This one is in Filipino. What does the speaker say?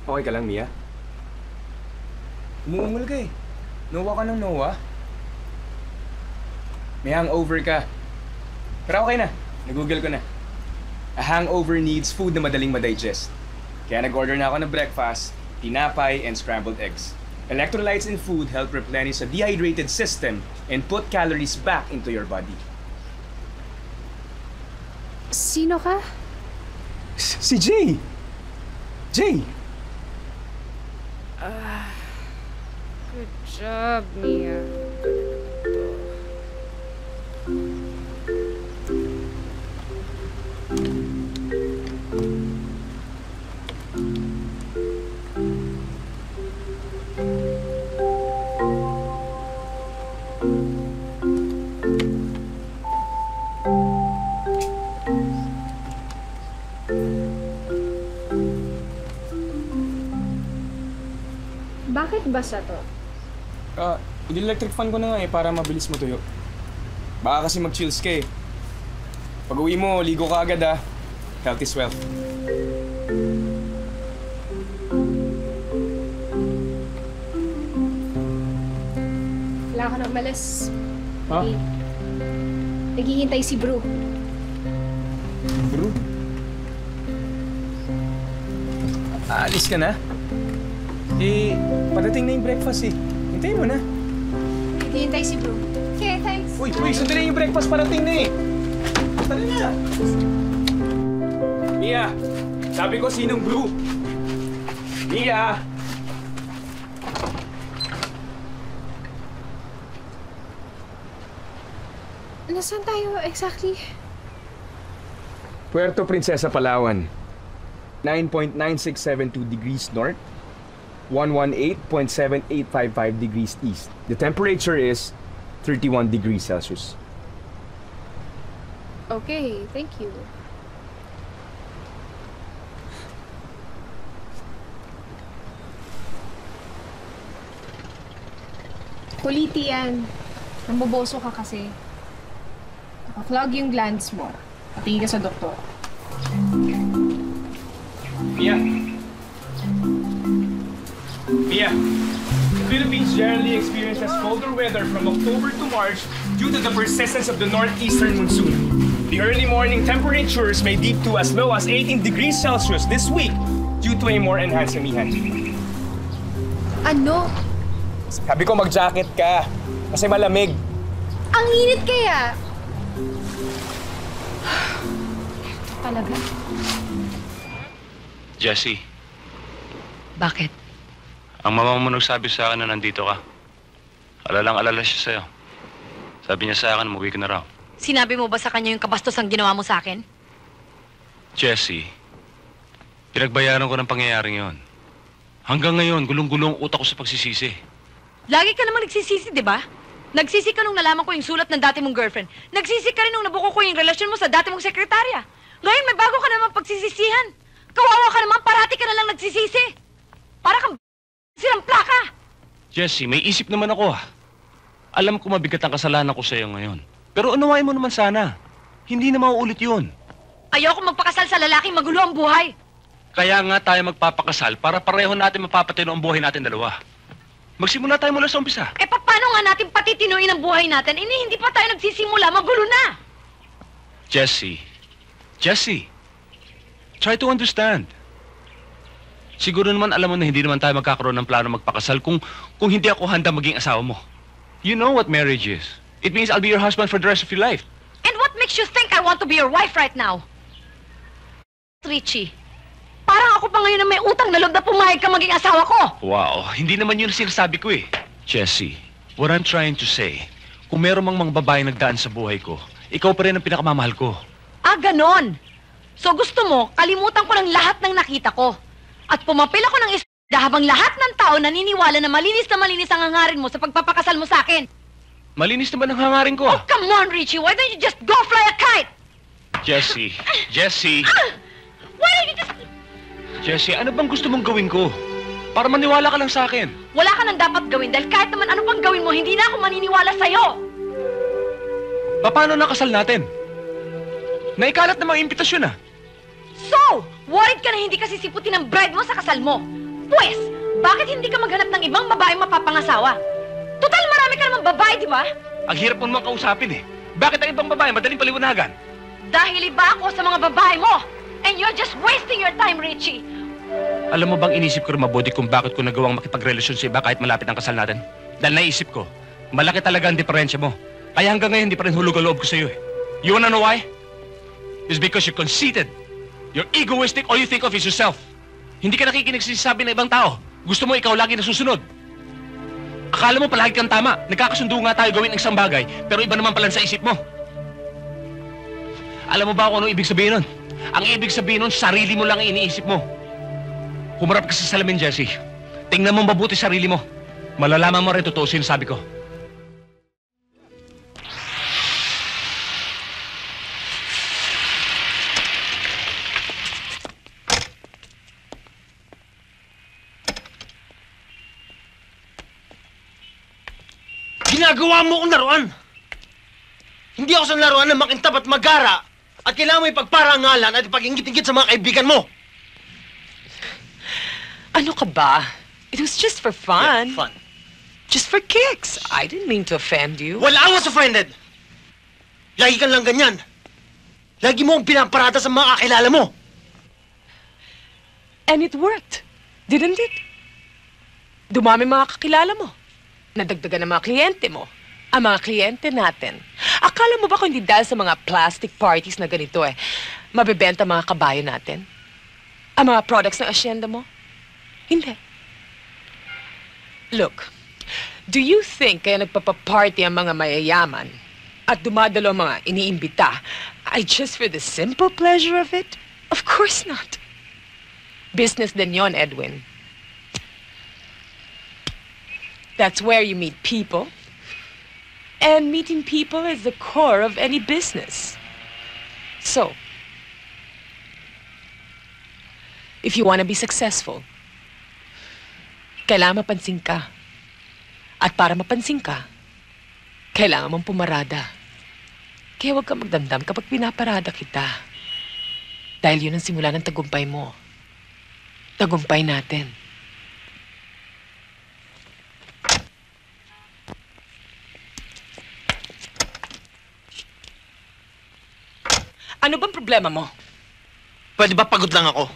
Okay ka lang, Mia? Umuungol ka eh. Nowa ka ng nowa. May hangover ka. Pero okay na. Nag-google ko na. A hangover needs food na madaling madigest. Kaya nag-order na ako ng breakfast, tinapay, and scrambled eggs. Electrolytes in food help replenish a dehydrated system and put calories back into your body. Sino ka? Si Jay! Jay! Good job, Mia. Bakit basa to? I-electric fan ko na nga eh para mabilis mo tuyo. Baka kasi mag-chills ka eh. Pag uwi mo, ligo ka agad ah. Health is wealth. Wala ka na umalis. Ha? Naghihintay si Bru. Bro? Aalis ka na? Eh, padating na yung breakfast eh. Hintayin mo na. Naghihintay si Bru. Okay, thanks. Uy, sandali yung breakfast parating na eh. Tara na. Mia, sabi ko sinong Bru? Mia! Nasaan tayo exactly? Puerto Princesa, Palawan. 9.9672 degrees north. 118.7855 degrees east. The temperature is 31 degrees Celsius. Okay, thank you. Kuliti yan. Namboboso ka kasi. Naka-clog yung glands mo. Patingin ka sa doktor. Mia! Mia! The Philippines generally experiences colder weather from October to March due to the persistence of the northeastern monsoon. The early morning temperatures may dip to as low as 18 degrees Celsius this week due to a more enhanced amihan. Ano? Sabi ko mag-jacket ka kasi malamig. Ang init kaya! Ito talaga. Jessie, Bakit? ang mama mo nagsabi sa akin na nandito ka. Alalang-alala siya sa'yo. Sabi niya sa akin, umuwi ka na raw. Sinabi mo ba sa kanya yung kabastos ang ginawa mo sa akin? Jessie, pinagbayaran ko ng pangyayaring yon. Hanggang ngayon, gulong-gulong utak ko sa pagsisisi. Lagi ka naman nagsisisi, di ba? Nagsisi ka nung nalaman ko yung sulat ng dati mong girlfriend. Nagsisi ka rin nung nabuko ko yung relasyon mo sa dati mong sekretarya. Ngayon, may bago ka naman pagsisisihan. Kawawa ka naman, parati ka na lang nagsisisi. Para kang silang plaka. Jessie, may isip naman ako Alam ko mabigat ang kasalanan ko sa'yo ngayon. Pero unawain mo naman sana. Hindi na mauulit yun. Ayoko magpakasal sa lalaking magulo ang buhay. Kaya nga tayo magpapakasal para pareho natin mapapatino ang buhay natin dalawa. Magsimula tayo mula sa umpisa. Eh, paano nga natin patitinuin ang buhay natin? Hindi pa tayo nagsisimula, magulo na. Jessie, try to understand. Siguro naman alam mo na hindi naman tayo magkakaroon ng plano magpakasal kung hindi ako handa maging asawa mo. You know what marriage is. It means I'll be your husband for the rest of your life. And what makes you think I want to be your wife right now? Richie, parang ako pa ngayon na may utang na loob na pumayag ka maging asawa ko. Wow, hindi naman yun ang sinasabi ko eh. Jessie, what I'm trying to say, kung meron mang mga babae nagdaan sa buhay ko, ikaw pa rin ang pinakamamahal ko. Ah, ganon. So gusto mo, kalimutan ko ng lahat ng nakita ko. At pumapil ako ng habang lahat ng tao naniniwala na malinis ang hangarin mo sa pagpapakasal mo sa akin. Malinis naman ang hangarin ko. Oh, come on, Richie. Why don't you just go fly a kite? Jessie, Why don't you just... Jessie, ano bang gusto mong gawin ko? Para maniwala ka lang sa akin. Wala ka nang dapat gawin dahil kahit naman ano pang gawin mo, hindi na ako maniniwala sa'yo. Paano nakasal natin? Naikalat na mga impitasyon So, worried ka na hindi kasi siputin ang bride mo sa kasal mo. Pwes, bakit hindi ka maghanap ng ibang babaeng mapapangasawa? Total, marami ka namang babae, di ba? Ang hirap mo naman kausapin eh. Bakit ang ibang babae madaling paliwanagan? Dahil iba ako sa mga babae mo. And you're just wasting your time, Richie. Alam mo bang inisip ko rin mabuti kung bakit ko nagawang makipagrelasyon sa iba kahit malapit ang kasal natin? Dahil naisip ko, malaki talaga ang diferensya mo. Kaya hanggang ngayon, di pa rin hulog ang loob ko sa'yo eh. You wanna know why? It's because you're conceited. You're egoistic, all you think of is yourself. Hindi ka nakikinig sa sinasabi ng ibang tao. Gusto mo ikaw lagi nasusunod. Akala mo palagi kang tama. Nagkakasundo nga tayo gawin ng isang bagay, pero iba naman pala sa isip mo. Alam mo ba kung ano ibig sabihin nun? Ang ibig sabihin nun, sarili mo lang ang iniisip mo. Humarap ka sa salamin, Jessie. Tingnan mo mabuti sarili mo. Malalaman mo rin totoo sinasabi ko. Ginagawa mo akong laruan! Hindi ako sa laruan na makintab at magara at kailangan mo ipagparangalan at ipag-ingit-ingit sa mga kaibigan mo! Ano ka ba? It was just for fun. Yeah, fun. Just for kicks. I didn't mean to offend you. Well, I was offended! Lagi kang lang ganyan. Lagi mo akong pinaparada sa mga kakilala mo. And it worked, didn't it? Dumami mga kakilala mo. Nadagdagan ng mga kliyente mo. Ang mga kliyente natin. Akala mo ba kung hindi dahil sa mga plastic parties na ganito mabebenta mga kabayo natin? Ang mga products ng asyenda mo? Hindi. Look, do you think kaya nagpapaparty ang mga mayayaman at dumadalo ang mga iniimbita ay just for the simple pleasure of it? Of course not. Business din yon, Edwin. That's where you meet people. And meeting people is the core of any business. So, if you want to be successful, kailangan mapansin ka. At para mapansin ka, kailangan mong pumarada. Kaya huwag ka magdamdam kapag pinaparada kita. Dahil yun ang simula ng tagumpay mo. Tagumpay natin. Ano bang problema mo? Pwede ba pagod lang ako?